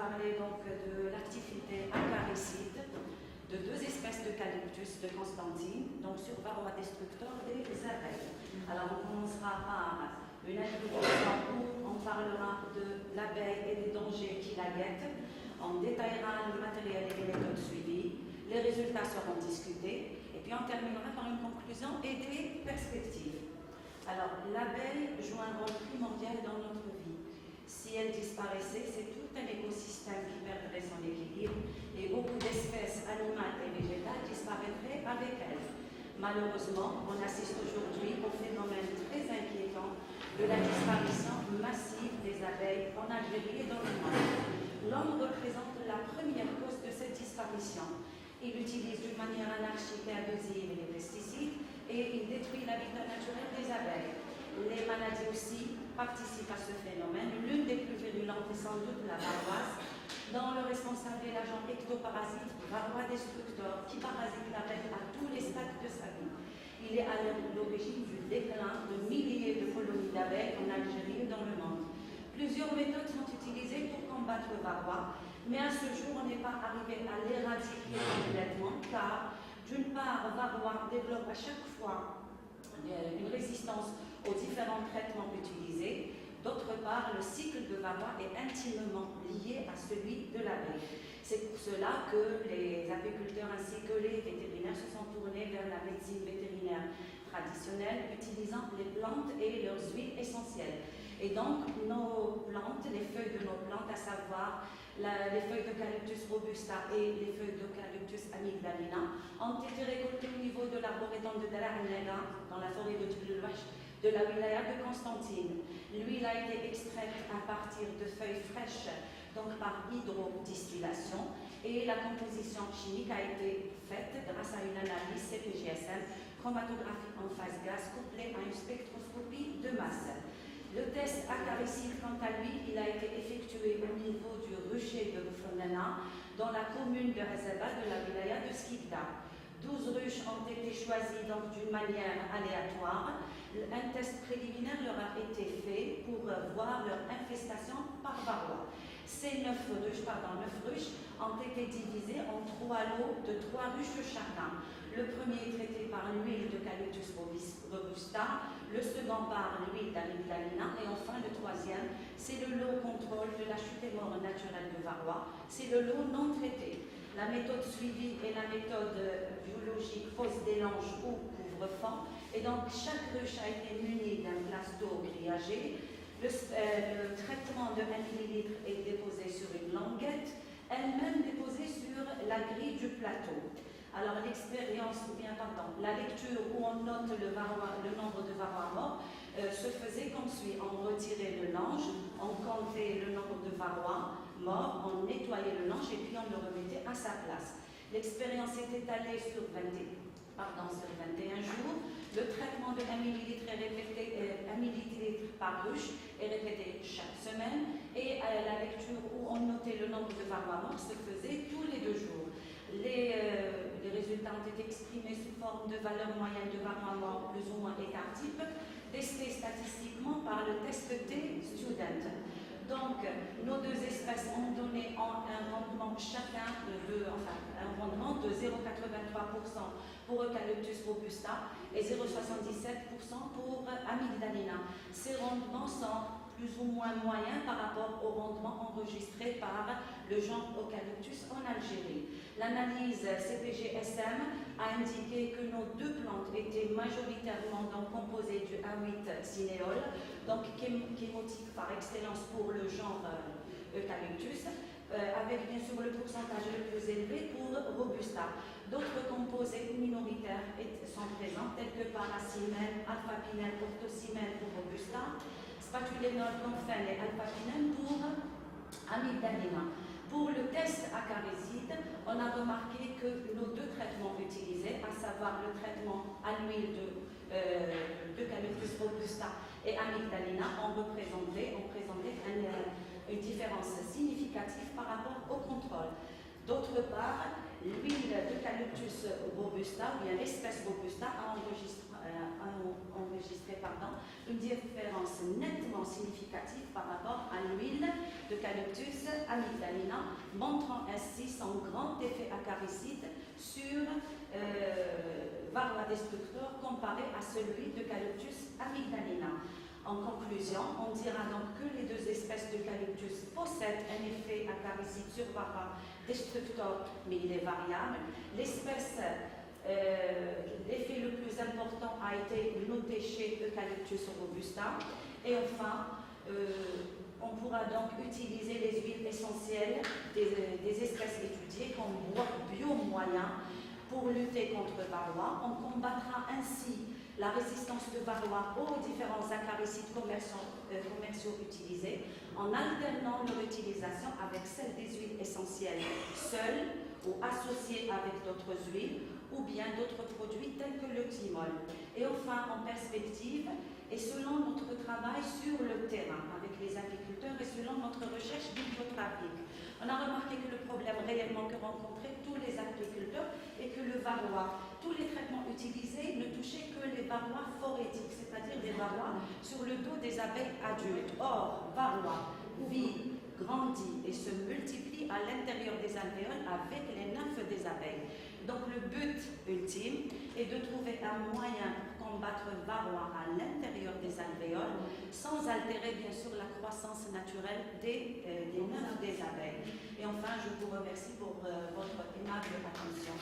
parler donc de l'activité acaricide de deux espèces d'eucalyptus de Constantine, donc sur varroa destructeur des abeilles. Alors on commencera par une introduction où on parlera de l'abeille et des dangers qui la guettent. On détaillera le matériel et les méthodes suivies. Les résultats seront discutés. Et puis on terminera par une conclusion et des perspectives. Alors l'abeille joue un rôle primordial dans notre vie. Si elle disparaissait, c'est tout un écosystème qui perdrait son équilibre et beaucoup d'espèces animales et végétales disparaîtraient avec elle. Malheureusement, on assiste aujourd'hui au phénomène très inquiétant de la disparition massive des abeilles en Algérie et dans le monde. L'homme représente la première cause de cette disparition. Il utilise d'une manière anarchique et abusive les pesticides et il détruit l'habitat naturel des abeilles. Les maladies aussi participent à ce phénomène. L'une des plus virulentes est sans doute la varroise, dont le responsable est l'agent ectoparasite varroa destructor, qui parasite l'abeille à tous les stades de sa vie. Il est à l'origine du déclin de milliers de colonies d'abeilles en Algérie et dans le monde. Plusieurs méthodes sont utilisées pour combattre le varroa, mais à ce jour, on n'est pas arrivé à l'éradiquer complètement, car d'une part, varroa développe à chaque fois une résistance aux différents traitements utilisés. D'autre part, le cycle de varroa est intimement lié à celui de l'abeille. C'est pour cela que les apiculteurs ainsi que les vétérinaires se sont tournés vers la médecine vétérinaire traditionnelle, utilisant les plantes et leurs huiles essentielles. Et donc, nos plantes, les feuilles de nos plantes, à savoir les feuilles d'Eucalyptus robusta et les feuilles d'Eucalyptus amygdalina, ont été récoltées au niveau de l'arboretum de Dalahnega, dans la forêt de Tbilwash, de la wilaya de Constantine. L'huile a été extraite à partir de feuilles fraîches, donc par hydrodistillation, et la composition chimique a été faite grâce à une analyse CPGSM, chromatographie en phase gaz, couplée à une spectroscopie de masse. Le test acaricide, quant à lui, il a été effectué au niveau du rucher de Rufenana, dans la commune de Azaba de la wilaya de Skikda. 12 ruches ont été choisies donc d'une manière aléatoire. Un test préliminaire leur a été fait pour voir leur infestation par varroa. Ces 9 ruches ont été divisées en 3 lots de 3 ruches chacun. Le premier est traité par l'huile d'Eucalyptus robusta, le second par l'huile d'amygdalina et enfin le troisième, c'est le lot contrôle de la chute et mort naturelle de varroa, c'est le lot non traité. La méthode suivie est la méthode biologique fosse d'élange ou couvre-fond et donc chaque ruche a été munie d'un glace d'eau grillagée. Le traitement de 1 ml est déposé sur une languette, elle-même déposée sur la grille du plateau. Alors l'expérience, ou bien pardon, la lecture où on note le nombre de varroa morts se faisait comme suit. On retirait le lange, on comptait le nombre de varroa morts, on nettoyait le lange et puis on le remettait à sa place. L'expérience est étalée sur 21 jours. Le traitement de 1 ml est répété, 1 ml par ruche est répété chaque semaine et la lecture où on notait le nombre de varroa morts se faisait tous les 2 jours. Les résultats ont été exprimés sous forme de valeur moyenne de varroa mort plus ou moins écart-type, testés statistiquement par le test T-Student. Donc, nos deux espèces ont donné un rendement chacun un rendement de 0,83% pour Eucalyptus robusta et 0,77% pour amygdalina. Ces rendements sont plus ou moins moyens par rapport au rendement enregistré par le genre Eucalyptus en Algérie. L'analyse CPGSM a indiqué que nos 2 plantes étaient majoritairement donc composées du A8 cinéole, donc chémotique par excellence pour le genre Eucalyptus, avec bien sûr le pourcentage le plus élevé pour Robusta. D'autres composés minoritaires sont présents, tels que paracimène, alpha-pinène, orthocimène pour Robusta, spatulénol, clomphène et alpha-pinène pour amygdalina. Pour le test acaricide, on a remarqué que nos 2 traitements utilisés, à savoir le traitement à l'huile d'Eucalyptus robusta et amygdalina, ont présenté une différence significative par rapport au contrôle. D'autre part, l'huile d'Eucalyptus robusta, ou bien l'espèce robusta, a enregistré une différence nettement significative par rapport à l'huile d'Eucalyptus amygdalina, montrant ainsi son grand effet acaricide sur varroa destructor comparé à celui d'Eucalyptus amygdalina. En conclusion, on dira donc que les deux espèces d'eucalyptus possèdent un effet acaricide sur varroa destructor, mais il est variable. L'effet le plus important a été noté chez Eucalyptus robusta. Et enfin, on pourra donc utiliser les huiles essentielles des espèces étudiées comme biomoyen pour lutter contre varroa. On combattra ainsi la résistance de varroa aux différents acaricides commerciaux utilisés en alternant leur utilisation avec celle des huiles essentielles seules ou associées avec d'autres huiles ou bien d'autres produits tels que le thymol. Et enfin, en perspective, et selon notre travail sur le terrain avec les apiculteurs et selon notre recherche bibliographique, on a remarqué que le problème réellement que rencontraient tous les apiculteurs est que le varroa, tous les traitements utilisés ne touchaient que les varrois phorétiques, c'est-à-dire des varrois sur le dos des abeilles adultes. Or, varroa vit, grandit et se multiplie à l'intérieur des alvéoles avec les nymphes des abeilles. Donc le but ultime est de trouver un moyen pour combattre varroa à l'intérieur des alvéoles sans altérer bien sûr la croissance naturelle des nymphes des abeilles. Et enfin, je vous remercie pour votre aimable attention.